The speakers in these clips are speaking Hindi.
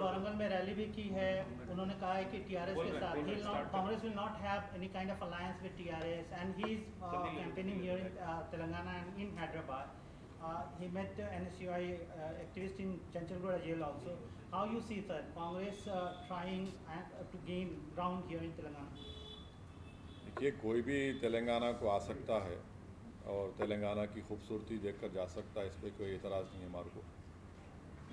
वारंगल में रैली भी की है, उन्होंने कहा है कि टीआरएस के साथ Congress will not have any kind of alliance with TRS and he is campaigning here in Telangana and in Hyderabad. He met NSUI activist in Chanchalgoda jail also. How you see that Congress trying to gain ground here in Telangana? देखिए, कोई भी तेलंगाना को आ सकता है और तेलंगाना की खूबसूरती देखकर जा सकता है, इस पर कोई एतराज़ नहीं है हमारे को.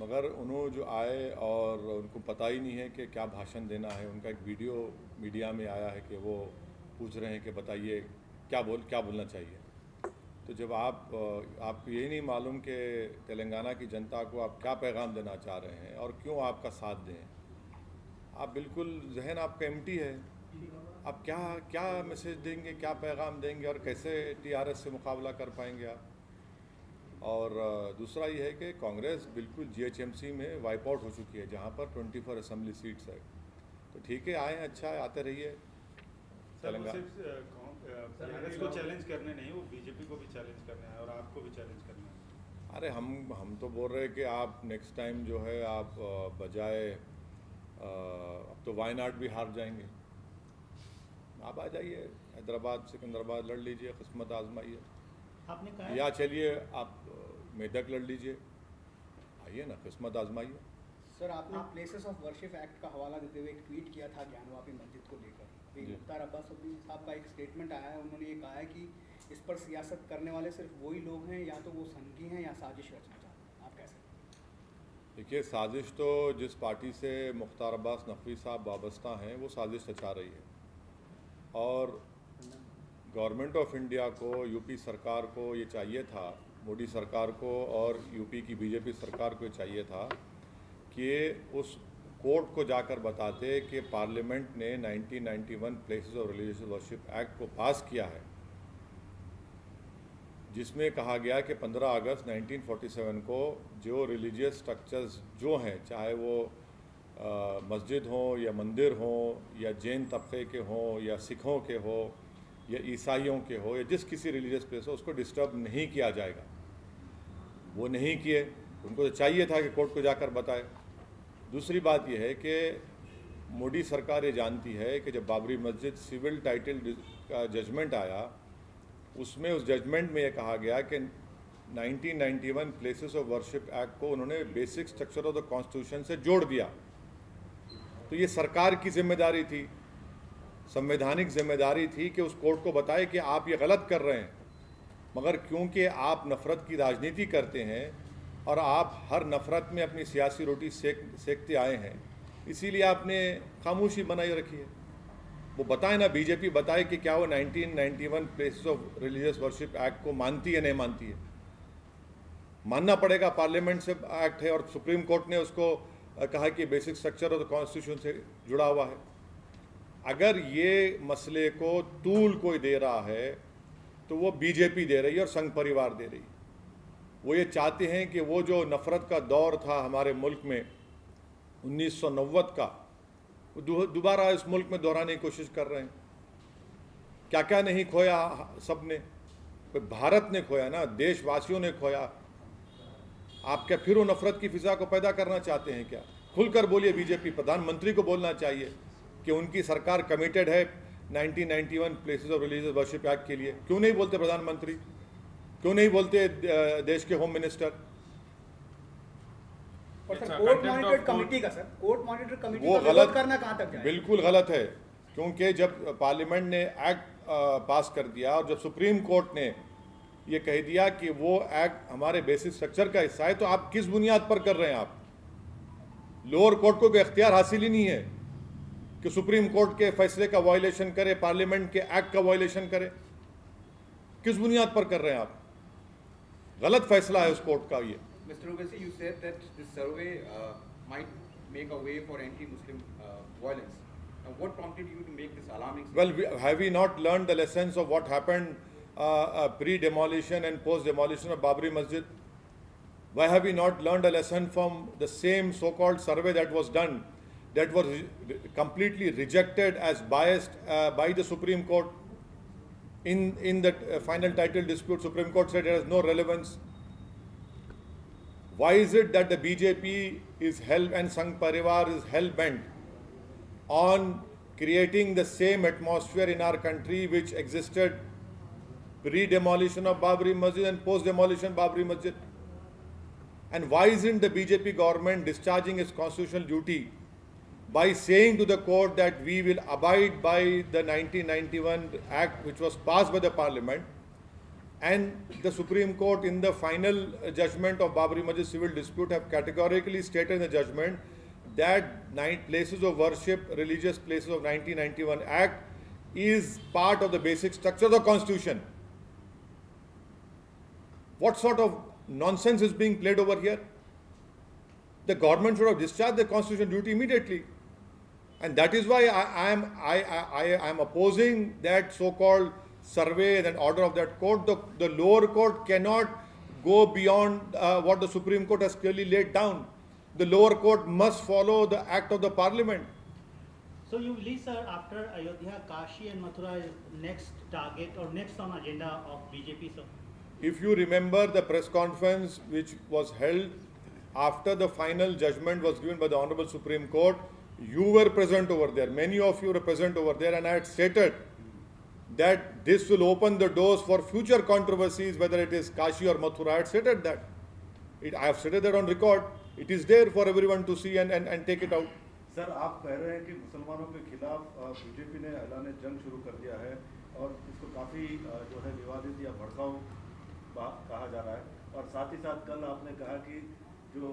मगर उन्होंने जो आए और उनको पता ही नहीं है कि क्या भाषण देना है. उनका एक वीडियो मीडिया में आया है कि वो पूछ रहे हैं कि बताइए क्या बोलना चाहिए. तो जब आपको यही नहीं मालूम कि तेलंगाना की जनता को आप क्या पैगाम देना चाह रहे हैं और क्यों आपका साथ दें, आप बिल्कुल जहन आपका एम्प्टी है. आप क्या मैसेज देंगे, क्या पैगाम देंगे और कैसे टीआरएस से मुकाबला कर पाएंगे आप. और दूसरा ये है कि कांग्रेस बिल्कुल जीएचएमसी में वाइप आउट हो चुकी है, जहाँ पर 24 असेंबली सीट्स है. तो ठीक है, आए, अच्छा है, आते रहिए. कांग्रेस को चैलेंज करने नहीं, वो बीजेपी को भी चैलेंज करना है और आपको भी चैलेंज करना है. अरे हम तो बोल रहे हैं कि आप नेक्स्ट टाइम जो है आप बजाय अब तो वायनाड भी हार जाएंगे, आप आ जाइए हैदराबाद सिकंदराबाद लड़ लीजिए, किस्मत आजमाइए. आपने कहा या चलिए आप मेदक लड़ लीजिए, आइए ना, किस्मत आजमाइए. सर, आपने प्लेसेस ऑफ वर्शिप एक्ट का हवाला देते हुए एक ट्वीट किया था ज्ञानवापी मस्जिद को लेकर. मुख्तार अब्बास नकवी साहब का एक स्टेटमेंट आया है, उन्होंने ये कहा है कि इस पर सियासत करने वाले सिर्फ वही लोग हैं, या तो वो संघी हैं या साजिश रचना चाहते हैं. आप कैसे? देखिए, साजिश तो जिस पार्टी से मुख्तार अब्बास नकवी साहब वाबस्ता हैं वो साजिश रचा रही है. और गवर्नमेंट ऑफ इंडिया को, यूपी सरकार को ये चाहिए था, मोदी सरकार को और यूपी की बीजेपी सरकार को ये चाहिए था कि उस कोर्ट को जाकर बताते कि पार्लियामेंट ने 1991 places of religious worship act को पास किया है, जिसमें कहा गया कि 15 अगस्त 1947 को जो रिलीजियस स्ट्रक्चर्स जो हैं, चाहे वो मस्जिद हों या मंदिर हों या जैन तबके के हों या सिखों के हो या ईसाइयों के हो या जिस किसी रिलीजियस प्लेस हो, उसको डिस्टर्ब नहीं किया जाएगा. वो नहीं किए. उनको तो चाहिए था कि कोर्ट को जाकर बताए. दूसरी बात यह है कि मोदी सरकार ये जानती है कि जब बाबरी मस्जिद सिविल टाइटल का जजमेंट आया, उसमें उस जजमेंट में ये कहा गया कि 1991 प्लेसेस ऑफ वर्शिप एक्ट को उन्होंने basic structure of the constitution से जोड़ दिया. तो ये सरकार की जिम्मेदारी थी, संवैधानिक जिम्मेदारी थी कि उस कोर्ट को बताए कि आप ये गलत कर रहे हैं. मगर क्योंकि आप नफ़रत की राजनीति करते हैं और आप हर नफ़रत में अपनी सियासी रोटी सेकते आए हैं, इसीलिए आपने खामोशी बनाई रखी है. वो बताए ना, बीजेपी बताए कि क्या वो 1991 places of religious worship act को मानती है, नहीं मानती है. मानना पड़ेगा, पार्लियामेंट से एक्ट है और सुप्रीम कोर्ट ने उसको कहा कि basic structure of the constitution से जुड़ा हुआ है. अगर ये मसले को तूल कोई दे रहा है तो वो बीजेपी दे रही है और संघ परिवार दे रही है. वो ये चाहते हैं कि वो जो नफ़रत का दौर था हमारे मुल्क में 1990 का, वो दोबारा इस मुल्क में दोहराने की कोशिश कर रहे हैं. क्या क्या नहीं खोया सब ने, भारत ने खोया ना, देशवासियों ने खोया. आप क्या फिर वो नफ़रत की फिजा को पैदा करना चाहते हैं क्या? खुलकर बोलिए. बीजेपी प्रधानमंत्री को बोलना चाहिए कि उनकी सरकार कमिटेड है 1991 places of religious worship act के लिए. क्यों नहीं बोलते प्रधानमंत्री? क्यों नहीं बोलते देश के home minister? Court monitored committee का, सर, कोर्ट मॉनिटर्ड कमेटी वो का गलत करना कहां तक जाए? बिल्कुल गलत है. क्योंकि जब पार्लियामेंट ने एक्ट पास कर दिया और जब सुप्रीम कोर्ट ने ये कह दिया कि वो एक्ट हमारे बेसिक स्ट्रक्चर का हिस्सा है, तो आप किस बुनियाद पर कर रहे हैं? आप लोअर कोर्ट को कोई इख्तियार हासिल ही नहीं है कि सुप्रीम कोर्ट के फैसले का वायलेशन करे, पार्लियामेंट के एक्ट का वायलेशन करे. किस बुनियाद पर कर रहे हैं आप? गलत फैसला है उस कोर्ट का. ये Mr. Urvaisi, you said that this survey might make a way for anti-Muslim violence. Now, what prompted you to make this alarming statement? Well, have we not learned the lessons of what happened pre-demolition and post-demolition of Babri Masjid? Why have we not learned a lesson from the same so-called survey that was done, that was completely rejected as biased by the Supreme Court? In the final title dispute, Supreme Court said it has no relevance. why is it that the BJP is and Sangh Parivar is hell-bent on creating the same atmosphere in our country which existed pre-demolition of Babri Masjid and post-demolition Babri Masjid? And why isn't the BJP government discharging its constitutional duty by saying to the court that we will abide by the 1991 Act which was passed by the Parliament, and the Supreme Court in the final judgment of Babri Masjid civil dispute have categorically stated in the judgment that places of worship, religious places of 1991 Act is part of the basic structure of the Constitution. What sort of nonsense is being played over here? The government should have discharged the constitutional duty immediately. And that is why I am opposing that so-called survey and order of that court. The lower court cannot go beyond what the Supreme Court has clearly laid down. The lower court must follow the act of the Parliament. So you believe, sir, after Ayodhya, Kashi and Mathura is next target or next on agenda of BJP, sir? If you remember the press conference which was held after the final judgment was given by the Honorable Supreme Court, you were present over there. Many of you were present over there, and I had stated that this will open the doors for future controversies, whether it is Kashi or Mathura. I had stated that. I have stated that on record. It is there for everyone to see and take it out. Sir, आप कह रहे हैं कि मुसलमानों के खिलाफ बीजेपी ने ऐलान जंग शुरू कर दिया है और इसको काफ़ी जो है विवादित या भड़काऊ कहा जा रहा है, और साथ ही साथ कल आपने कहा कि जो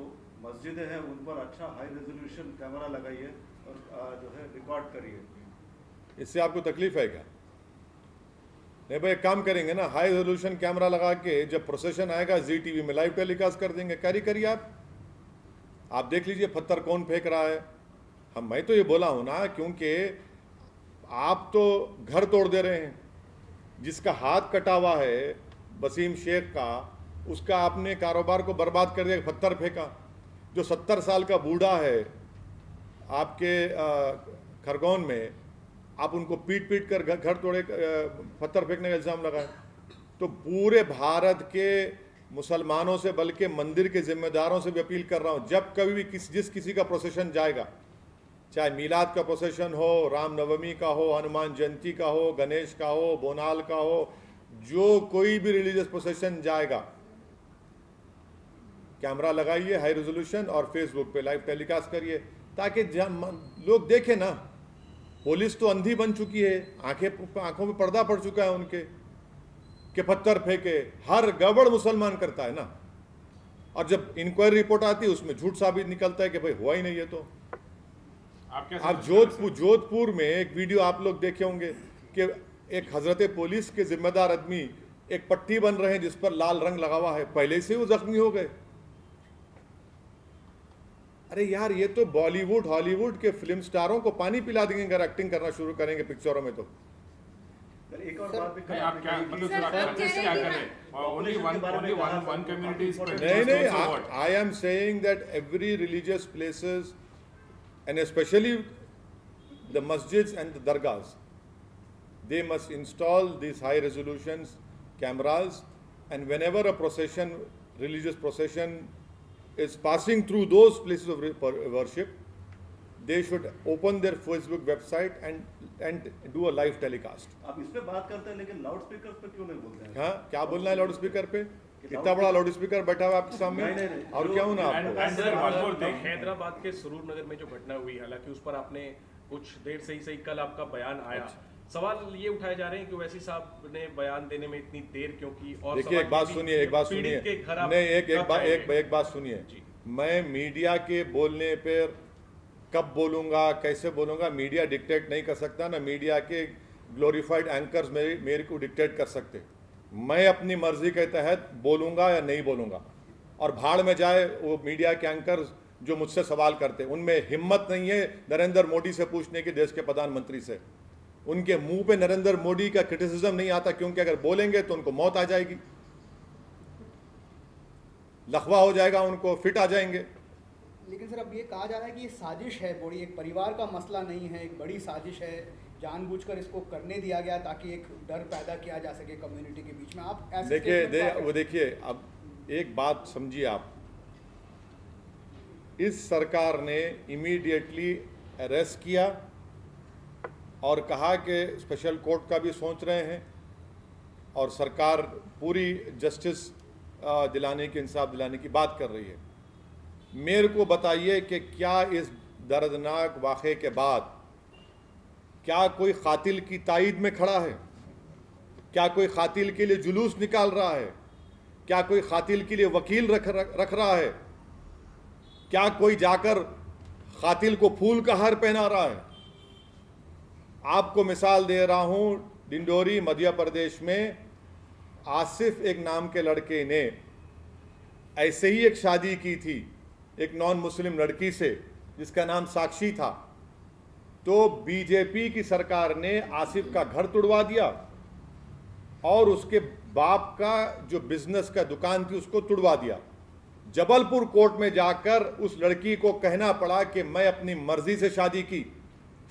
मस्जिदें हैं उन पर अच्छा हाई रेजोल्यूशन कैमरा लगाइए और जो है रिकॉर्ड करिए। इससे आपको तकलीफ है क्या? नहीं भाई, एक काम करेंगे ना, हाई रेजोल्यूशन कैमरा लगा के जब प्रोसेशन आएगा जी टीवी में लाइव टेलीकास्ट कर देंगे। कैरी करिए आप देख लीजिए पत्थर कौन फेंक रहा है। मैं तो ये बोला हूं ना, क्योंकि आप तो घर तोड़ दे रहे हैं। जिसका हाथ कटा हुआ है वसीम शेख का, उसका आपने कारोबार को बर्बाद कर दिया, पत्थर फेंका। जो 70 साल का बूढ़ा है आपके खरगोन में, आप उनको पीट पीट कर घर तोड़े, पत्थर फेंकने का इल्ज़ाम लगाए। तो पूरे भारत के मुसलमानों से, बल्कि मंदिर के जिम्मेदारों से भी अपील कर रहा हूँ, जब कभी भी जिस किसी का प्रोसेशन जाएगा, चाहे मीलाद का प्रोसेशन हो, रामनवमी का हो, हनुमान जयंती का हो, गणेश का हो, बोनाल का हो, जो कोई भी रिलीजियस प्रोसेशन जाएगा, कैमरा लगाइए हाई रेजोल्यूशन और फेसबुक पे लाइव टेलीकास्ट करिए, ताकि लोग देखें ना। पुलिस तो अंधी बन चुकी है, आंखों में पर्दा पड़ चुका है उनके, कि पत्थर फेंके। हर गड़बड़ मुसलमान करता है ना, और जब इंक्वायरी रिपोर्ट आती है उसमें झूठ साबित निकलता है कि भाई हुआ ही नहीं है। तो आप जोधपुर में एक वीडियो आप लोग देखे होंगे कि एक हजरत पुलिस के जिम्मेदार आदमी एक पट्टी बन रहे हैं जिस पर लाल रंग लगा हुआ है, पहले से वो जख्मी हो गए। अरे यार, ये तो बॉलीवुड हॉलीवुड के फिल्म स्टारों को पानी पिला देंगे अगर एक्टिंग करना शुरू करेंगे पिक्चरों में। तो एक और बात भी आप क्या मतलब क्या कर रहे हैं? Only one community is नहीं, I am saying that every religious places and especially the masjids and the dargahs, they must install these high resolutions cameras, and whenever a procession, religious procession is passing through those places of worship, they should open their Facebook website and do a live telecast. आप इस पे बात करते हैं लेकिन लाउड स्पीकर पे क्यों नहीं बोलते हैं? हाँ, क्या बोलना है लाउड स्पीकर पे? इतना बड़ा लाउड स्पीकर बैठा हुआ आपके सामने, और क्या होना आपको? हैदराबाद के सुरूर नगर में जो घटना हुई, हालांकि उस पर आपने कुछ देर से ही कल आपका बयान आया। सवाल ये उठाए जा रहे हैं कि वैसी साहब ने बयान देने में इतनी देर क्यों की? और देखिए, एक बात सुनिए, एक बात सुनिए, नहीं, एक बात सुनिए। मैं मीडिया के बोलने पर कब बोलूंगा, कैसे बोलूंगा, मीडिया डिक्टेट नहीं कर सकता ना। मीडिया के ग्लोरीफाइड एंकर्स मेरे को डिक्टेट कर सकते। मैं अपनी मर्जी के तहत बोलूंगा या नहीं बोलूंगा, और भाड़ में जाए वो मीडिया के एंकर्स जो मुझसे सवाल करते। उनमें हिम्मत नहीं है नरेंद्र मोदी से पूछने की, देश के प्रधानमंत्री से। उनके मुंह पे नरेंद्र मोदी का क्रिटिसिज्म नहीं आता, क्योंकि अगर बोलेंगे तो उनको मौत आ जाएगी, लखवा हो जाएगा, उनको फिट आ जाएंगे। लेकिन सर, अब ये कहा जा रहा है कि ये साजिश है, बड़ी एक परिवार का मसला नहीं है, एक बड़ी साजिश है, जानबूझकर इसको करने दिया गया ताकि एक डर पैदा किया जा सके कम्युनिटी के बीच में। आप ऐसे देखिए, अब एक बात समझिए आप, इस सरकार ने इमीडिएटली अरेस्ट किया और कहा कि स्पेशल कोर्ट का भी सोच रहे हैं और सरकार पूरी जस्टिस दिलाने की, इंसाफ दिलाने की बात कर रही है। मेरे को बताइए कि क्या इस दर्दनाक वाक़े के बाद क्या कोई कातिल की ताईद में खड़ा है? क्या कोई कातिल के लिए जुलूस निकाल रहा है? क्या कोई कातिल के लिए वकील रख रहा है? क्या कोई जाकर कातिल को फूल का हार पहना रहा है? आपको मिसाल दे रहा हूं, डिंडोरी मध्य प्रदेश में आसिफ एक नाम के लड़के ने ऐसे ही एक शादी की थी एक नॉन मुस्लिम लड़की से जिसका नाम साक्षी था। तो बीजेपी की सरकार ने आसिफ का घर तुड़वा दिया और उसके बाप का जो बिजनेस का दुकान थी उसको तुड़वा दिया। जबलपुर कोर्ट में जाकर उस लड़की को कहना पड़ा कि मैं अपनी मर्जी से शादी की।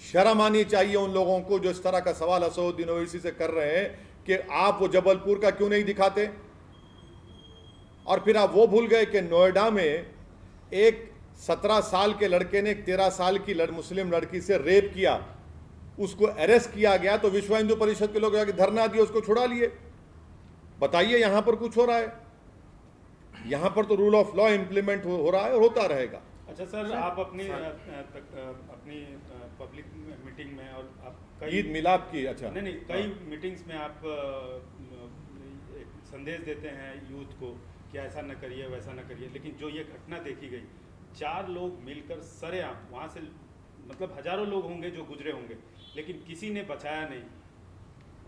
शर्म आनी चाहिए उन लोगों को जो इस तरह का सवाल असदुद्दीन ओवैसी से कर रहे हैं कि आप वो जबलपुर का क्यों नहीं दिखाते। और फिर आप वो भूल गए कि नोएडा में एक 17 साल के लड़के ने एक 13 साल की मुस्लिम लड़की से रेप किया, उसको अरेस्ट किया गया तो विश्व हिंदू परिषद के लोग जाके धरना दिए, उसको छुड़ा लिए। बताइए यहां पर कुछ हो रहा है? यहां पर तो रूल ऑफ लॉ इंप्लीमेंट हो रहा है और होता रहेगा। अच्छा सर, आप अपनी पब्लिक मीटिंग में और आप कई ईद मिलाद की, अच्छा नहीं कई मीटिंग्स में आप एक संदेश देते हैं यूथ को कि ऐसा न करिए वैसा न करिए, लेकिन जो ये घटना देखी गई, 4 लोग मिलकर सरेआम वहाँ से, मतलब हजारों लोग होंगे जो गुजरे होंगे, लेकिन किसी ने बचाया नहीं।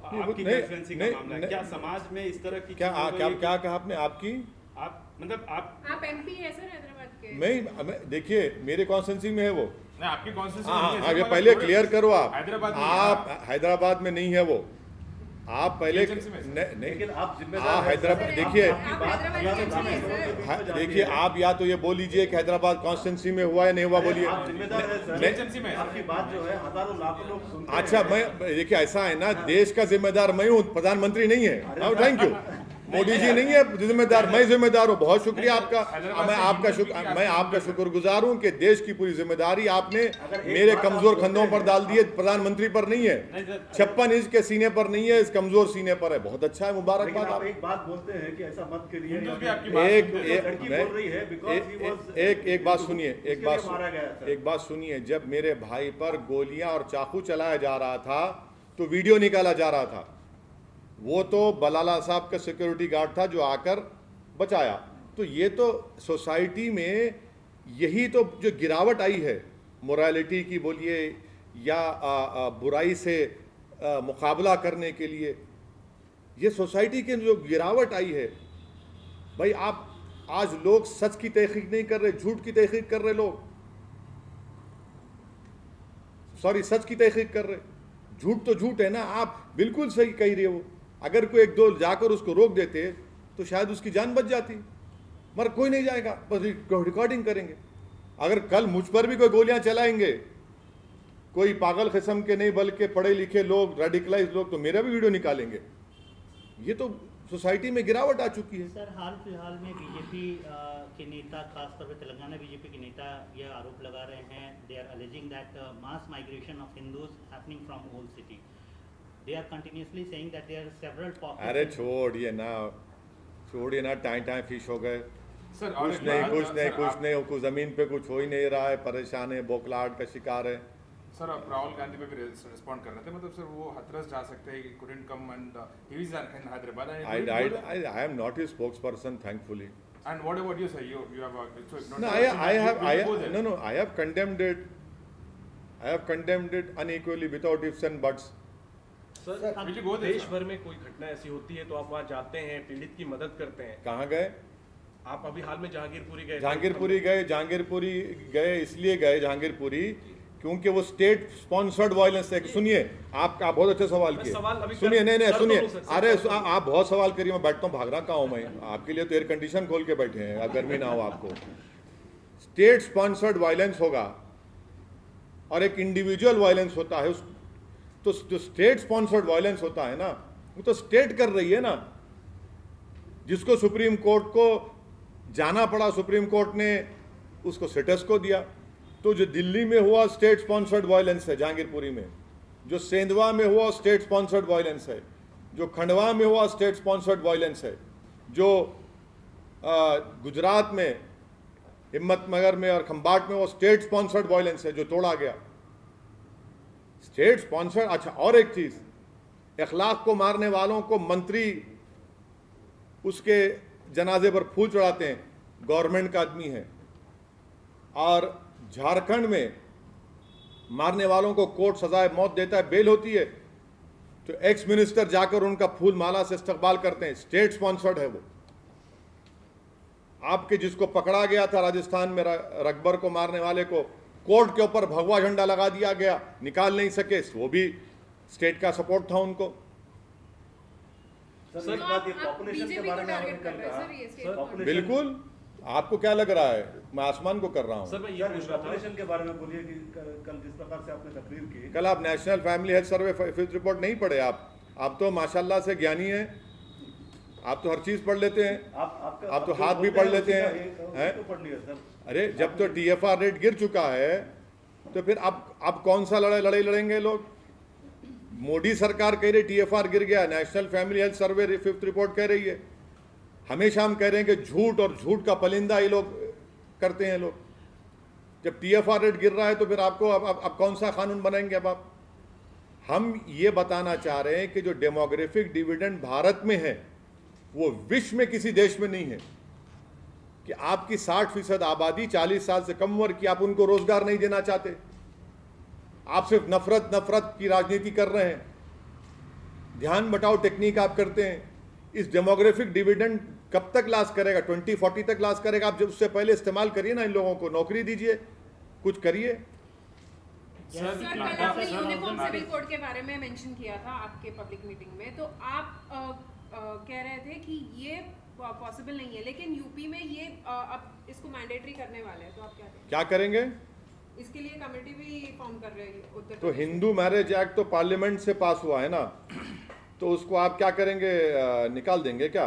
आपकी कॉन्स्टिट्यूएंसी का मामला है, क्या समाज में इस तरह की क्या कहा आपने? आपकी आप मतलब आप एमपी है सर हैदराबाद के? मैं देखिए मेरे कॉन्स्टिट्यूंसी में है वो। नहीं, आपकी कॉन्स्टिट्यूंसी हाँ, ये पहले क्लियर करो। आप हैदराबाद में नहीं है वो। आप पहले लेकिन आप हाँ हैदराबाद देखिए देखिए आप या तो ये बोल लीजिए कि हैदराबाद कॉन्स्टिट्यूंसी में हुआ या नहीं हुआ, बोलिए। आपकी बात जो है हजारों लाखों लोग सुनते हैं। अच्छा, मैं देखिए ऐसा है ना, देश का जिम्मेदार मैं हूँ, प्रधानमंत्री नहीं है। Thank you. मोदी जी नहीं है जिम्मेदार, मैं जिम्मेदार हूँ। बहुत शुक्रिया आपका, मैं आपका शुक्रगुजार हूँ कि देश की पूरी जिम्मेदारी आपने मेरे कमजोर कंधों पर डाल दी है, प्रधानमंत्री पर नहीं है, 56 इंच के सीने पर नहीं है, इस कमजोर सीने पर है। बहुत अच्छा है, मुबारकबाद। आप एक बात बोलते हैं कि ऐसा मत करिए। एक बात सुनिए, एक बात सुनिए। जब मेरे भाई पर गोलियां और चाकू चलाया जा रहा था तो वीडियो निकाला जा रहा था। वो तो बलाला साहब का सिक्योरिटी गार्ड था जो आकर बचाया। तो ये तो सोसाइटी में यही तो जो गिरावट आई है मोरालिटी की बोलिए या बुराई से मुकाबला करने के लिए, ये सोसाइटी के जो गिरावट आई है भाई। आप आज लोग सच की तहकीक नहीं कर रहे, झूठ की तहकीक कर रहे लोग। सॉरी, सच की तहकीक कर रहे, झूठ तो झूठ है ना। आप बिल्कुल सही कह रहे हो। अगर कोई एक दो जाकर उसको रोक देते तो शायद उसकी जान बच जाती, मगर कोई नहीं जाएगा, बस रिकॉर्डिंग करेंगे। अगर कल मुझ पर भी कोई गोलियां चलाएंगे, कोई पागल किस्म के नहीं बल्कि पढ़े लिखे लोग, रेडिकलाइज लोग, तो मेरा भी वीडियो निकालेंगे। ये तो सोसाइटी में गिरावट आ चुकी है। सर, हाल फिलहाल में बीजेपी के नेता, खासतौर पर तेलंगाना बीजेपी के नेता यह आरोप लगा रहे हैं, they are alleging that mass migration of Hindus happening from old city. They are continuously saying that there are several pockets. अरे छोड़िए ना, टाइम फिश हो गए। सर कुछ नहीं, कुछ जमीन पे कुछ हो ही नहीं रहा है, परेशान है, बोखलाहट का शिकार है। सर आप राहुल गांधी पे भी रिस्पॉन्ड कर रहे थे, मतलब सर वो हाथरस जा सकते हैं, couldn't come and he is in Hyderabad. I am not his spokesperson, thankfully. And what about you, sir? You have so no, I have condemned it. I have condemned it unequally without ifs and buts. Sir, देश भर में कोई घटना ऐसी होती है तो आप वहाँ जाते हैं, पीड़ित की मदद करते हैं। कहाँ गए आप? अभी हाल में जहांगीरपुरी गए इसलिए गए जहांगीरपुरी क्योंकि वो स्टेट स्पॉन्सर्ड वायलेंस है। सुनिए, आप बहुत अच्छे सवाल किए। सुनिए, नहीं सुनिए, अरे आप बहुत सवाल करिए, मैं बैठता हूँ, भाग रहा कहाँ हूँ मैं? आपके लिए तो एयर कंडीशन खोल के बैठे हैं, गर्मी ना हो आपको। स्टेट स्पॉन्सर्ड वायलेंस होगा और एक इंडिविजुअल वायलेंस होता है। तो जो स्टेट स्पॉन्सर्ड वायलेंस होता है ना, वो तो स्टेट कर रही है ना, जिसको सुप्रीम कोर्ट को जाना पड़ा। सुप्रीम कोर्ट ने उसको स्टेटस को दिया। तो जो दिल्ली में हुआ स्टेट स्पॉन्सर्ड वायलेंस है जहांगीरपुरी में, जो सेंधवा में हुआ स्टेट स्पॉन्सर्ड वायलेंस है, जो खंडवा में हुआ स्टेट स्पॉन्सर्ड वायलेंस है, जो गुजरात में हिम्मतनगर में और खंबाट में वो स्टेट स्पॉन्सर्ड वायलेंस है जो तोड़ा गया। State sponsored. अच्छा, और एक चीज, अखलाक को मारने वालों को मंत्री उसके जनाजे पर फूल चढ़ाते हैं, गवर्नमेंट का आदमी है। और झारखंड में मारने वालों को कोर्ट सजाए मौत देता है, बेल होती है, तो एक्स मिनिस्टर जाकर उनका फूल माला से इस्तकबाल करते हैं। स्टेट स्पॉन्सर्ड है वो। आपके जिसको पकड़ा गया था राजस्थान में, रकबर को मारने वाले को, कोर्ट के ऊपर भगवा झंडा लगा दिया गया, निकाल नहीं सके, वो भी स्टेट का सपोर्ट था उनको। सर एक बात, ये पॉपुलेशन के बारे में आपने कल कहा, बिल्कुल। आपको क्या लग रहा है मैं आसमान को कर रहा हूँ? सर मैं ये पूछ रहा था पॉपुलेशन के बारे में बोलिए कि कल जिस प्रकार से आपने तकरीर की, कल आप national family health survey fifth report नहीं पढ़े? आप तो माशाल्लाह से ज्ञानी हैं, आप तो हर चीज पढ़ लेते हैं, आप तो हाथ भी पढ़ लेते हैं। अरे जब तो TFR रेट गिर चुका है तो फिर अब कौन सा लड़ाई लड़ेंगे लोग? मोदी सरकार कह रही TFR गिर गया, national family health survey fifth report कह रही है। हमेशा हम कह रहे हैं कि झूठ और झूठ का पलिंदा ये लोग करते हैं लोग। जब TFR रेट गिर रहा है तो फिर आपको अब कौन सा कानून बनाएंगे? अब आप, हम ये बताना चाह रहे हैं कि जो डेमोग्राफिक डिविडेंड भारत में है वो विश्व में किसी देश में नहीं है। कि आपकी 60% आबादी 40 साल से कम उम्र की, आप उनको रोजगार नहीं देना चाहते, आप सिर्फ नफरत की राजनीति कर रहे हैं, ध्यान बटाओ टेक्निक आप करते हैं। इस डेमोग्राफिक डिविडेंड कब तक लास्ट करेगा? 2040 तक लास्ट करेगा। आप जब उससे पहले इस्तेमाल करिए ना, इन लोगों को नौकरी दीजिए, कुछ करिए। सर कल आपने यूनिफॉर्म सिविल कोड के बारे में मेंशन किया था आपके पब्लिक मीटिंग में, तो आप कह रहे थे कि ये पॉसिबल नहीं है, लेकिन यूपी में ये अब इसको मैंडेटरी करने वाले हैं, तो आप क्या करेंगे? इसके लिए कमेटी भी फॉर्म कर रहे हैं उत्तर तो हिंदू मैरिज एक्ट तो पार्लियामेंट से पास हुआ है ना, तो उसको आप क्या करेंगे? निकाल देंगे क्या?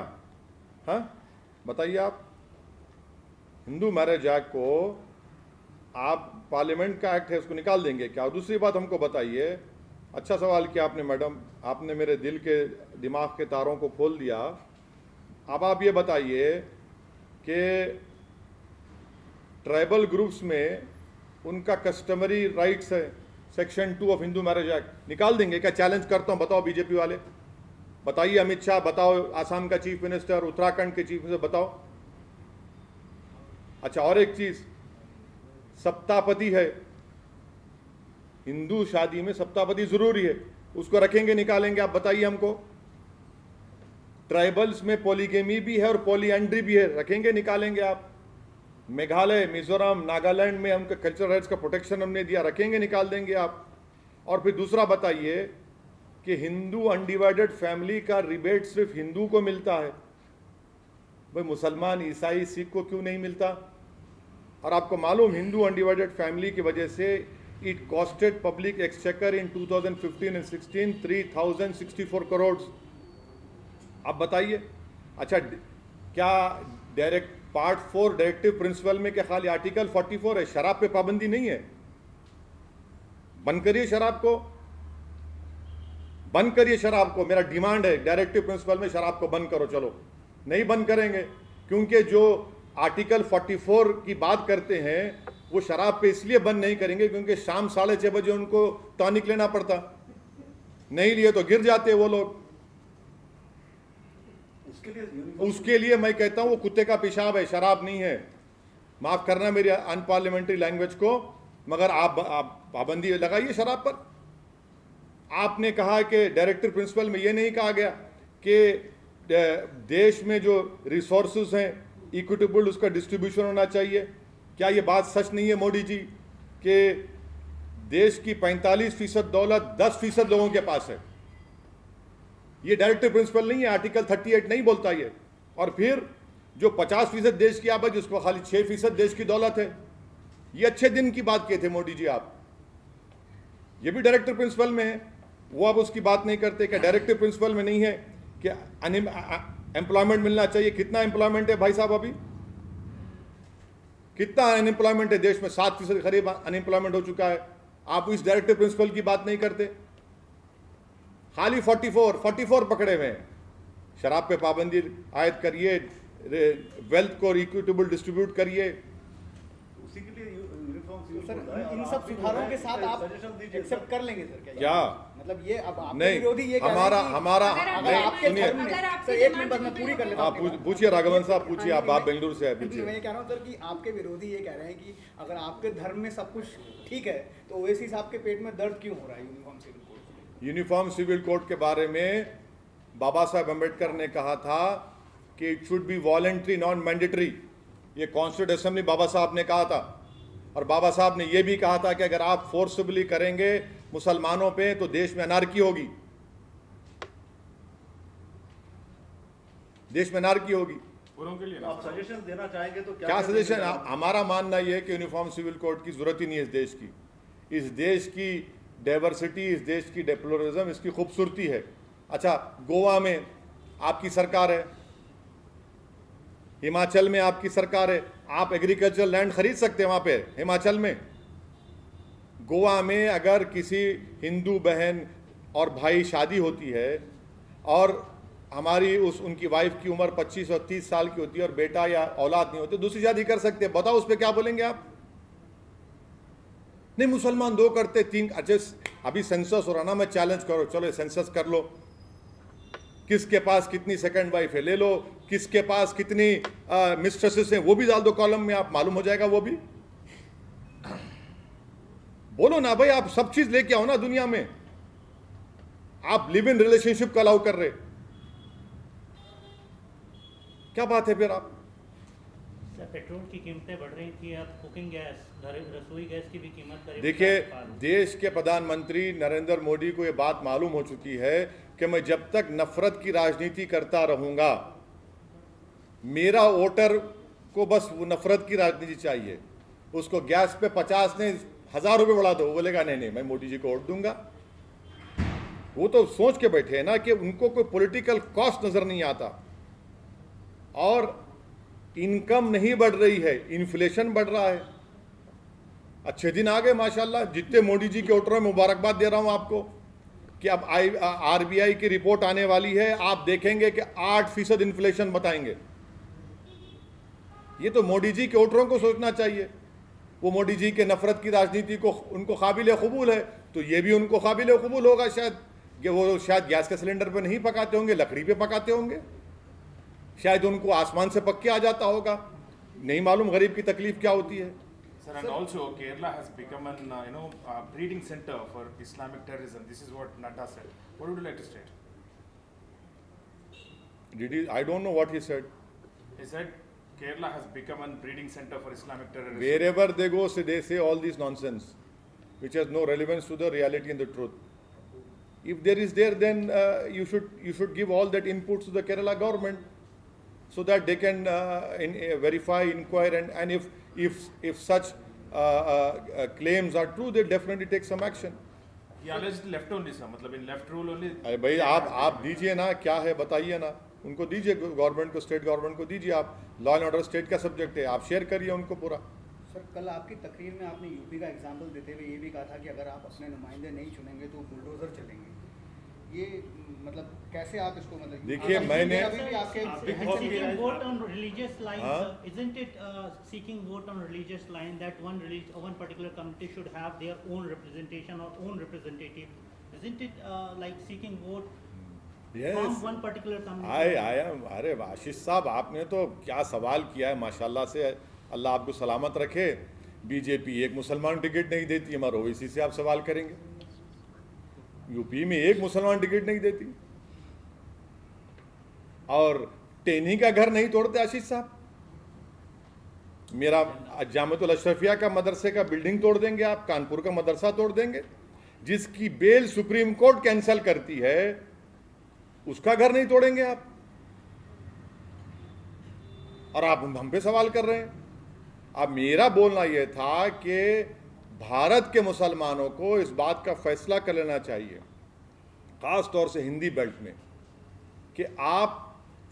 हाँ बताइए आप। हिंदू मैरिज एक्ट को आप, पार्लियामेंट का एक्ट है, उसको निकाल देंगे क्या? और दूसरी बात हमको बताइए, अच्छा सवाल किया आपने मैडम, आपने मेरे दिमाग के तारों को खोल दिया। अब आप ये बताइए कि ट्राइबल ग्रुप्स में उनका कस्टमरी राइट्स है, section 2 of Hindu marriage act, निकाल देंगे क्या? चैलेंज करता हूं, बताओ बीजेपी वाले, बताइए। अमित शाह बताओ, आसाम का चीफ मिनिस्टर, उत्तराखंड के चीफ मिनिस्टर, बताओ। अच्छा, और एक चीज, सप्तापति है, हिंदू शादी में सप्तापति जरूरी है, उसको रखेंगे निकालेंगे? आप बताइए हमको। ट्राइबल्स में पॉलीगेमी भी है और पॉलीएंड्री भी है, रखेंगे निकालेंगे आप? मेघालय, मिजोरम, नागालैंड में हमको कल्चरल राइट्स का प्रोटेक्शन हमने दिया, रखेंगे निकाल देंगे आप? और फिर दूसरा बताइए कि हिंदू अनडिवाइडेड फैमिली का रिबेट सिर्फ हिंदू को मिलता है, भाई मुसलमान, ईसाई, सिख को क्यों नहीं मिलता? और आपको मालूम, हिंदू अनडिवाइडेड फैमिली की वजह से it costed public exchequer in 2015 and 16 3064 crore. अब बताइए। अच्छा, क्या डायरेक्ट पार्ट 4 डायरेक्टिव प्रिंसिपल में क्या खाली आर्टिकल 44 है? शराब पे पाबंदी नहीं है? बंद करिए शराब को, बंद करिए शराब को। मेरा डिमांड है, डायरेक्टिव प्रिंसिपल में शराब को बंद करो। चलो, नहीं बंद करेंगे, क्योंकि जो आर्टिकल 44 की बात करते हैं वो शराब पे इसलिए बंद नहीं करेंगे क्योंकि शाम 6:30 बजे उनको टॉनिक लेना पड़ता, नहीं लिए तो गिर जाते वो लोग। उसके लिए मैं कहता हूं वो कुत्ते का पेशाब है, शराब नहीं है। माफ करना मेरी अनपार्लियामेंट्री लैंग्वेज को, मगर आप पाबंदी लगाइए शराब पर। आपने कहा कि डायरेक्टिव प्रिंसिपल में ये नहीं कहा गया कि देश में जो रिसोर्सेज हैं इक्विटेबल, उसका डिस्ट्रीब्यूशन होना चाहिए। क्या ये बात सच नहीं है मोदी जी कि देश की 45% दौलत 10% लोगों के पास है? ये डायरेक्टिव प्रिंसिपल नहीं है, आर्टिकल 38 नहीं बोलता ये। और फिर जो 50% देश की आबादी, उसको खाली 6% देश की दौलत है। ये अच्छे दिन की बात किए थे मोदी जी आप, ये भी डायरेक्टिव प्रिंसिपल में है, वो अब उसकी बात नहीं करते। क्या डायरेक्टिव प्रिंसिपल में नहीं है कि एम्प्लॉयमेंट मिलना चाहिए? कितना एम्प्लॉयमेंट है भाई साहब अभी? कितना अनएम्प्लॉयमेंट है देश में, 7% करीब अनएम्प्लॉयमेंट हो चुका है। आप इस डायरेक्टिव प्रिंसिपल की बात नहीं करते, खाली 44 पकड़े हुए हैं। शराब पे पाबंदी आयद करिए, वेल्थ को इक्विटेबल डिस्ट्रीब्यूट करिए। उसी के लिए यूनिफॉर्म सिविल सर कोड है और इन आप सब भी सुधारों बोल के रहे साथ हैं, आप सजेशन दीजिए एक्सेप्ट सर। कर लेंगे सर? क्या मतलब ये अब आपके नहीं, विरोधी ये कह रहे हमारा हैं कि हमारा अगर नहीं, आपके सुनिए, धर्म में अगर आपकी सर एक डिमांड मिनट मैं पूरी कर लेता आप हूँ पूछिए राघवन साहब, पूछिए, आप मैं- बेंगलुरु से है, पूछिए। मैं ये कह रहा हूँ सर कि आपके विरोधी ये कह रहे हैं कि अगर आपके धर्म में सब कुछ ठीक है तो ओवैसी साहब के पेट में दर्द क्यों हो रहा है uniform civil code? Uniform civil code के बारे में बाबा साहब अम्बेडकर ने कहा था कि it should be volenti non mandatory. ये कॉन्स्टिट्यूंट असेंबली बाबा साहब ने कहा था, और बाबा साहब ने यह भी कहा था कि अगर आप फोर्सबली करेंगे मुसलमानों पे तो देश में अनारकी होगी, देश में अनारकी होगी। पूरों के लिए ना आप सजेशन देना चाहेंगे तो क्या सजेशन? हमारा मानना यह है कि यूनिफॉर्म सिविल कोड की जरूरत ही नहीं है इस देश की। इस देश की डाइवर्सिटी, इस देश की प्लुरलिज्म, इसकी खूबसूरती है। अच्छा, गोवा में आपकी सरकार है, हिमाचल में आपकी सरकार है, आप एग्रीकल्चर लैंड खरीद सकते हैं वहां पे हिमाचल में। गोवा में अगर किसी हिंदू बहन और भाई शादी होती है और हमारी उनकी वाइफ की उम्र 25 और 30 साल की होती है और बेटा या औलाद नहीं होती, दूसरी शादी कर सकते हैं। बताओ उस पर क्या बोलेंगे आप? नहीं, मुसलमान 2 करते 3। अच्छा, अभी सेंसस हो रहा ना, मैं चैलेंज करो, चलो सेंसस कर लो, किसके पास कितनी सेकंड वाइफ है ले लो, किसके पास कितनी मिस्ट्रेसेस हैं वो भी डाल दो कॉलम में, आप मालूम हो जाएगा वो भी। बोलो ना भाई, आप सब चीज लेके आओ ना दुनिया में। आप लिव इन रिलेशनशिप को अलाउ कर रहे, क्या बात है फिर आप? सर, पेट्रोल की कीमतें बढ़ रही थी, अब कुकिंग गैस, रसोई गैस की भी कीमत करीब देखिए, 50 देश के प्रधानमंत्री नरेंद्र मोदी को यह बात मालूम हो चुकी है कि मैं जब तक नफरत की राजनीति करता रहूंगा, मेरा वोटर को बस वो नफरत की राजनीति चाहिए। उसको गैस पे 50 ने 1000 रुपये बढ़ा दो, वो बोलेगा नहीं नहीं मैं मोदी जी को वोट दूंगा। वो तो सोच के बैठे हैं ना कि उनको कोई पॉलिटिकल कॉस्ट नजर नहीं आता, और इनकम नहीं बढ़ रही है, इन्फ्लेशन बढ़ रहा है। अच्छे दिन आ गए माशाल्लाह, जितने मोदी जी के वोटरों में मुबारकबाद दे रहा हूं आपको कि अब आरबीआई की रिपोर्ट आने वाली है, आप देखेंगे कि 8% इन्फ्लेशन बताएंगे। ये तो मोदी जी के वोटरों को सोचना चाहिए। वो मोदी जी के नफरत की राजनीति को उनको काबिल कबूल है, तो ये भी उनको काबिल कबूल होगा शायद, कि वो शायद गैस के सिलेंडर पे नहीं पकाते होंगे, लकड़ी पे पकाते होंगे, शायद उनको आसमान से पक के आ जाता होगा, नहीं मालूम गरीब की तकलीफ क्या होती है। Sir, and also Kerala has become an breeding center for Islamic terrorism. This is what Nadda said. What would you like to state? I don't know what he said. He said Kerala has become a breeding center for Islamic terrorism. Wherever they go, they say all this nonsense, which has no relevance to the reality and the truth. If there is there, then you should give all that inputs to the Kerala government, so that they can verify, inquire, and if such claims are true, they definitely take some action. He alleged left only, sir. मतलब in left rule only. अरे भाई आप दीजिए ना, क्या है बताइए ना, उनको दीजिए, गवर्नमेंट को, स्टेट गवर्नमेंट को दीजिए। आप लॉ एंड ऑर्डर स्टेट का सब्जेक्ट है, आप शेयर करिए उनको पूरा। सर, कल आपकी तकरीर में आपने यूपी का एग्जाम्पल देते हुए ये भी कहा था कि अगर आप अपने नुमाइंदे नहीं चुनेंगे तो बुलडोजर चलेंगे। ये मतलब कैसे आप इसको मतलब देखिए, मैंने अभी भी आपके seeking vote on religious lines, isn't it seeking vote on religious line that one particular community should have their own representation or own representative? Isn't it like seeking vote from one particular community? अरे आशीष साहब, आपने तो क्या सवाल किया है माशाल्लाह से, अल्लाह आपको सलामत रखे। बीजेपी एक मुसलमान टिकट नहीं देती, हमारे ओवैसी से आप सवाल करेंगे। यूपी में एक मुसलमान टिकट नहीं देती, और टेनी का घर नहीं तोड़ते आशीष साहब। मेरा जामिअतुल अशरफिया का मदरसे का बिल्डिंग तोड़ देंगे आप, कानपुर का मदरसा तोड़ देंगे, जिसकी बेल सुप्रीम कोर्ट कैंसिल करती है, उसका घर नहीं तोड़ेंगे आप, और आप हम पे सवाल कर रहे हैं। अब मेरा बोलना यह था कि भारत के मुसलमानों को इस बात का फैसला कर लेना चाहिए, खास तौर से हिंदी बेल्ट में, कि आप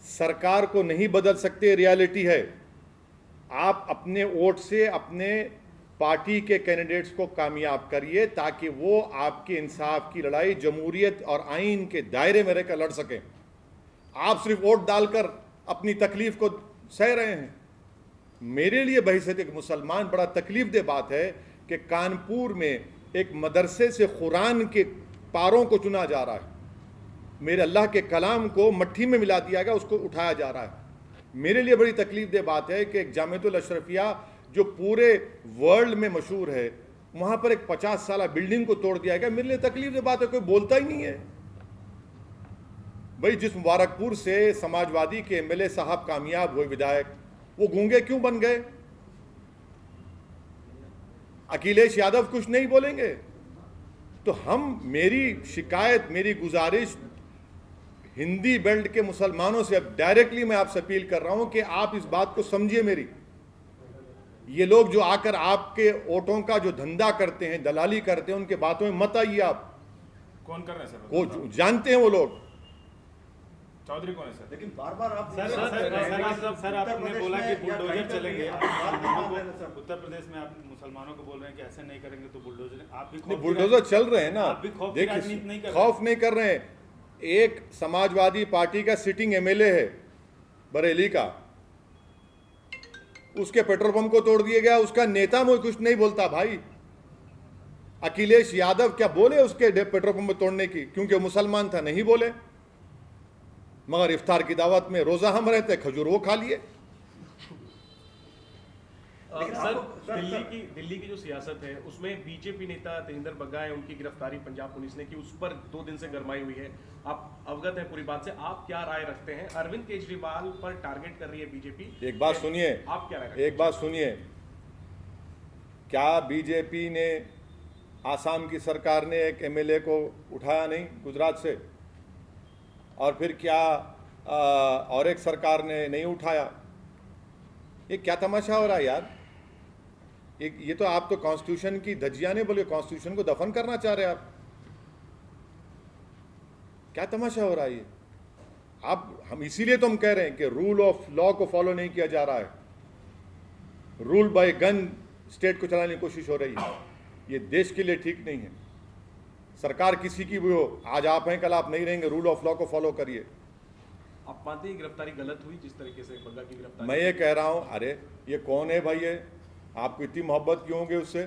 सरकार को नहीं बदल सकते, रियलिटी है। आप अपने वोट से अपने पार्टी के कैंडिडेट्स को कामयाब करिए ताकि वो आपके इंसाफ की लड़ाई जमहूरियत और आइन के दायरे में रहकर लड़ सकें। आप सिर्फ वोट डालकर अपनी तकलीफ को सह रहे हैं। मेरे लिए बहैसियत एक मुसलमान बड़ा तकलीफ दे बात है कि कानपुर में एक मदरसे से कुरान के पारों को चुना जा रहा है। मेरे अल्लाह के कलाम को मट्ठी में मिला दिया गया, उसको उठाया जा रहा है। मेरे लिए बड़ी तकलीफ दे बात है कि एक जामिअतुल अशरफिया जो पूरे वर्ल्ड में मशहूर है, वहां पर एक 50 साल बिल्डिंग को तोड़ दिया गया। मेरे लिए तकलीफ दे बात है, कोई बोलता ही नहीं है। भाई जिस मुबारकपुर से समाजवादी के एमएलए साहब कामयाब हुए विधायक, वो गूंगे क्यों बन गए? अखिलेश यादव कुछ नहीं बोलेंगे? तो मेरी शिकायत, मेरी गुजारिश हिंदी बेल्ट के मुसलमानों से अब डायरेक्टली मैं आपसे अपील कर रहा हूं कि आप इस बात को समझिए मेरी। ये लोग जो आकर आपके वोटों का जो धंधा करते हैं, दलाली करते हैं, उनके बातों में मत आइए आप। कौन कर रहे हैं सर? वो जानते हैं वो लोग। चौधरी कौन है सर? लेकिन बार बार आप सर आपने बोला कि बुलडोजर चलेंगे। उत्तर प्रदेश में आप मुसलमानों को बोल रहे हैं कि ऐसे नहीं करेंगे तो बुलडोजर, आप भी बुलडोजर चल रहे हैं ना। आप भी खौफ की राजनीति नहीं कर रहे। खौफ नहीं कर रहे हैं। एक समाजवादी पार्टी का सिटिंग एमएलए है बरेली का, उसके पेट्रोल पंप को तोड़ दिया गया। उसका नेता मुझे कुछ नहीं बोलता भाई। अखिलेश यादव क्या बोले उसके पेट्रोल पंप तोड़ने की? क्योंकि वो मुसलमान था, नहीं बोले। मगर इफ्तार की दावत में रोजा हम रहते, खजूर वो खा लिए। सर दिल्ली की जो सियासत है उसमें बीजेपी नेता तेजिंदर बग्गा है, उनकी गिरफ्तारी पंजाब पुलिस ने की, उस पर 2 दिन से गरमाई हुई है। आप अवगत हैं पूरी बात से, आप क्या राय रखते हैं? अरविंद केजरीवाल पर टारगेट कर रही है बीजेपी। एक बात सुनिए, आप क्या राय? एक बात सुनिए, क्या बीजेपी ने, आसाम की सरकार ने एक एमएलए को उठाया नहीं गुजरात से? और फिर क्या और एक सरकार ने नहीं उठाया? ये क्या तमाशा हो रहा है यार? ये तो आप तो कॉन्स्टिट्यूशन की धज्जियां नहीं बोले, कॉन्स्टिट्यूशन को दफन करना चाह रहे हैं आप। क्या तमाशा हो रहा है ये? हम इसीलिए तो हम कह रहे हैं कि रूल ऑफ लॉ को फॉलो नहीं किया जा रहा है। रूल बाय गन स्टेट को चलाने की कोशिश हो रही है। ये देश के लिए ठीक नहीं है। सरकार किसी की भी हो, आज आप हैं कल आप नहीं रहेंगे। रूल ऑफ लॉ को फॉलो करिए। आप मानते हैं गिरफ्तारी गलत हुई जिस तरीके से बग्गा की गिरफ्तारी? मैं ये कह रहा हूं, अरे ये कौन है भाई? ये आपको इतनी मोहब्बत क्यों होगी उससे?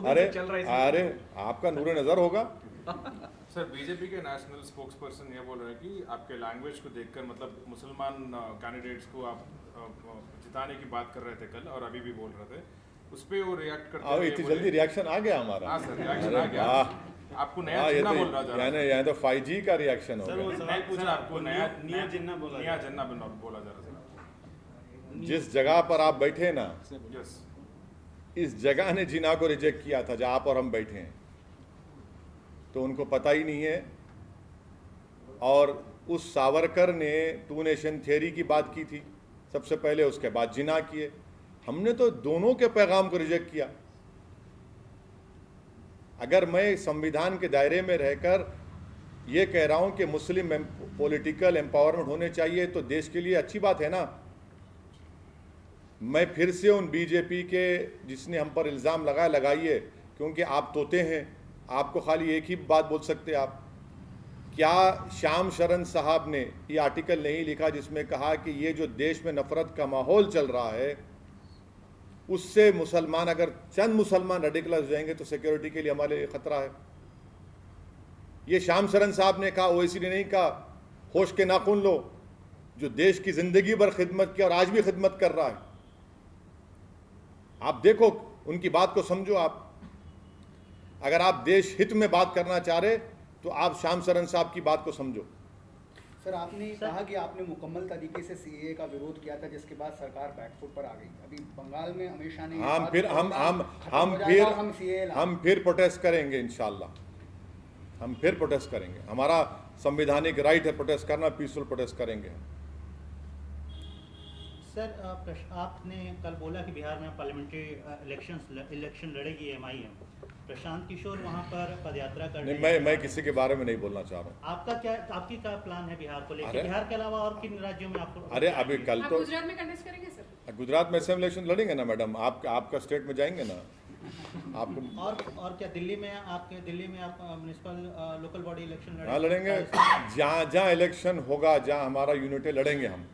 अरे आपका नूरे नजर होगा। सर बीजेपी के नेशनल स्पोक्स पर्सन ये बोल रहे हैं कि आपके लैंग्वेज को देखकर, मतलब मुसलमान कैंडिडेट्स को आप जिताने की बात कर रहे थे कल और अभी भी बोल रहे थे, उस पर वो रिएक्ट करते हैं। इतनी जल्दी रिएक्शन आ गया हमारा? हाँ सर, रिएक्शन आ गया। आपको नया जिन्ना बोल रहा था। यहाँ तो 5G का रिएक्शन हो गया। सवाल पूछा आपको, नया जिन्ना बोला जा रहा था। जिस जगह पर आप बैठे ना, यस, इस जगह ने जिन्ना को रिजेक्ट किया था जहां पर हम बैठे हैं, तो उनको पता ही नहीं है। और उस सावरकर ने 2 नेशन थियरी की बात की थी सबसे पहले, उसके बाद जिन्ना किए। हमने तो दोनों के पैगाम को रिजेक्ट किया। अगर मैं संविधान के दायरे में रहकर ये कह रहा हूं कि मुस्लिम पॉलिटिकल एम्पावरमेंट होने चाहिए, तो देश के लिए अच्छी बात है ना। मैं फिर से उन बीजेपी के जिसने हम पर इल्ज़ाम लगाइए, क्योंकि आप तोते हैं, आपको खाली एक ही बात बोल सकते आप। क्या श्याम शरण साहब ने ये आर्टिकल नहीं लिखा जिसमें कहा कि ये जो देश में नफरत का माहौल चल रहा है, उससे मुसलमान, अगर चंद मुसलमान रेडिकलाइज हो जाएंगे तो सिक्योरिटी के लिए हमारे लिए खतरा है? ये श्याम शरण साहब ने कहा, ओवैसी ने नहीं कहा। होश के नाखून लो, जो देश की जिंदगी भर खिदमत की और आज भी खिदमत कर रहा है। आप देखो, उनकी बात को समझो। आप अगर आप देश हित में बात करना चाह रहे तो आप श्याम शरण साहब की बात को समझो। सर आपने कहा कि आपने मुकम्मल तरीके से सीएए का विरोध किया था, जिसके बाद सरकार बैकफुट पर आ गई। अभी बंगाल में अमित शाह ने हम फिर प्रोटेस्ट करेंगे इंशाल्लाह। हम फिर प्रोटेस्ट करेंगे। हमारा संवैधानिक राइट है प्रोटेस्ट करना, पीसफुल प्रोटेस्ट करेंगे। सर आपने कल बोला कि बिहार में पार्लियामेंट्री इलेक्शन लड़ेगी एमआईएम। प्रशांत किशोर वहां पर पदयात्रा करने, मैं किसी के बारे में नहीं बोलना चाह रहा हूँ। आपकी क्या प्लान है बिहार को लेकर? बिहार के अलावा और किन राज्यों में आपको? अरे अभी कल तो गुजरात में कंटेस्ट करेंगे सर? गुजरात में असेंबली इलेक्शन लड़ेंगे ना मैडम, आपका स्टेट में जाएंगे ना आपको। और क्या दिल्ली में आप म्युनिसिपल लोकल बॉडी इलेक्शन हाँ लड़ेंगे, जहाँ इलेक्शन होगा, जहाँ हमारा यूनिटी लड़ेंगे हम।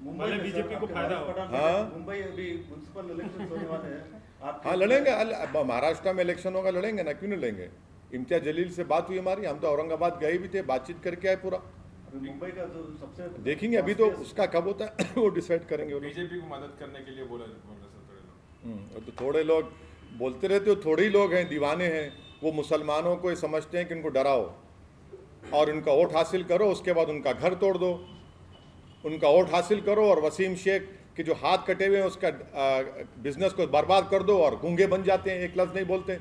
मुंबई बीजेपी को फायदा होगा। हाँ मुंबई अभी म्युनिसिपल इलेक्शन होने वाले हैं। हाँ लड़ेंगे, महाराष्ट्र में इलेक्शन होगा, लड़ेंगे ना, क्यों नहीं लड़ेंगे। इम्तियाज जलील से बात हुई हमारी, हम तो औरंगाबाद गए भी थे, बातचीत करके आए पूरा। मुंबई का जो सबसे देखेंगे अभी तो उसका कब होता है वो डिसाइड करेंगे वो लोग। बीजेपी को मदद करने के लिए बोला सर थोड़े लोग। तो थोड़े लोग बोलते रहते हो, थोड़े ही लोग हैं दीवाने हैं, वो मुसलमानों को ये समझते हैं कि उनको डराओ और उनका वोट हासिल करो, उसके बाद उनका घर तोड़ दो, उनका वोट हासिल करो और वसीम शेख के जो हाथ कटे हुए हैं उसका बिजनेस को बर्बाद कर दो और गूंगे बन जाते हैं, एक लफ्ज़ नहीं बोलते।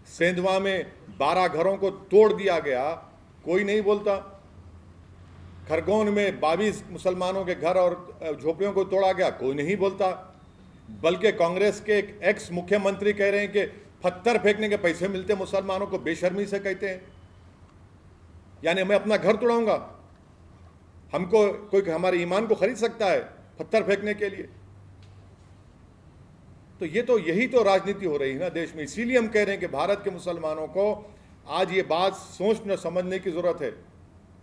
सेंधवा में 12 घरों को तोड़ दिया गया, कोई नहीं बोलता। खरगोन में 22 मुसलमानों के घर और झोपड़ियों को तोड़ा गया, कोई नहीं बोलता। बल्कि कांग्रेस के एक एक्स मुख्यमंत्री कह रहे हैं कि पत्थर फेंकने के पैसे मिलते मुसलमानों को, बेशर्मी से कहते हैं। यानी मैं अपना घर तोड़ाऊंगा, हमको कोई हमारे ईमान को खरीद सकता है पत्थर फेंकने के लिए? तो यही तो राजनीति हो रही है ना देश में। इसीलिए हम कह रहे हैं कि भारत के मुसलमानों को आज ये बात सोचने समझने की जरूरत है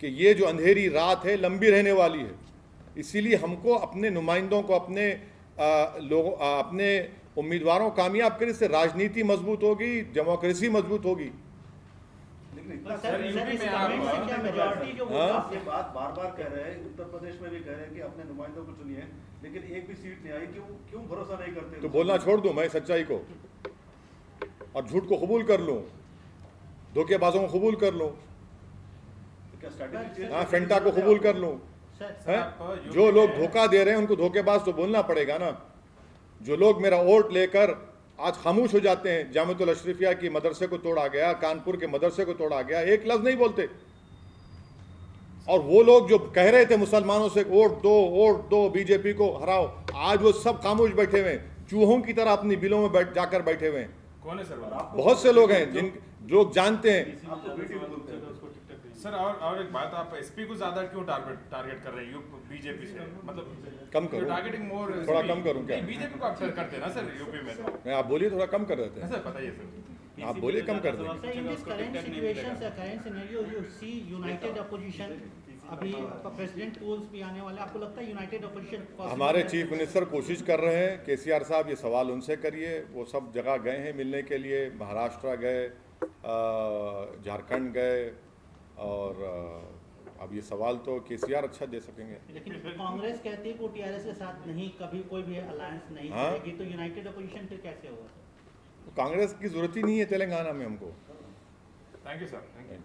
कि ये जो अंधेरी रात है लंबी रहने वाली है। इसीलिए हमको अपने नुमाइंदों को, अपने उम्मीदवारों को कामयाब करने से राजनीति मजबूत होगी, डेमोक्रेसी मजबूत होगी। आप ये बात बार बार कह रहे हैं, उत्तर प्रदेश में भी कह रहे हैं कि अपने नुमाइंदों को चुनिए, लेकिन एक भी सीट नहीं आई। क्यों भरोसा नहीं करते? तो बोलना छोड़ दूं मैं सच्चाई को और झूठ को कबूल कर लूं, धोखेबाजों को कबूल कर लूं, हाँ फेंटा को कबूल कर लूं। जो लोग धोखा दे रहे हैं उनको धोखेबाज तो बोलना पड़ेगा ना। जो लोग मेरा वोट लेकर आज खामोश हो जाते हैं, जामियातुल अशरफिया की मदरसे को तोड़ा गया, कानपुर के मदरसे को तोड़ा गया, एक लफ्ज नहीं बोलते। और वो लोग जो कह रहे थे मुसलमानों से वोट दो बीजेपी को हराओ, आज वो सब खामोश बैठे हुए हैं, चूहों की तरह अपनी बिलों में जाकर बैठे हुए हैं। कौन है सर? बहुत से लोग हैं जिन लोग जानते हैं। सर और एक बात, आप एसपी को ज्यादा क्यों टारगेट कर रहे हैं बीजेपी से? मतलब कम करो, टारगेटिंग मोर, थोड़ा कम करूं क्या? बीजेपी को आप करते हैं ना सर यूपी में? नहीं आप बोलिए, थोड़ा कम कर देते हैं सर, बताइए सर। आप बोलिए, कम कर देंगे। Sir, in this current situation, current scenario, you see united opposition. अभी प्रेसिडेंट पोल्स भी आने वाले, आपको लगता है यूनाइटेड ऑपोजिशन? हमारे चीफ मिनिस्टर कोशिश कर रहे हैं, केसीआर साहब ये सवाल उनसे करिए, वो सब जगह गए हैं मिलने के लिए, महाराष्ट्र गए, झारखंड गए, और अब ये सवाल तो केसीआर अच्छा दे सकेंगे। लेकिन कांग्रेस कहती है कि वो टीआरएस के साथ नहीं, कभी कोई भी अलायंस नहीं हाँ? करेगी, तो यूनाइटेड ऑपोजिशन फिर कैसे होगा? तो कांग्रेस की जरूरत ही नहीं है तेलंगाना में हमको। Thank you sir. Thank you.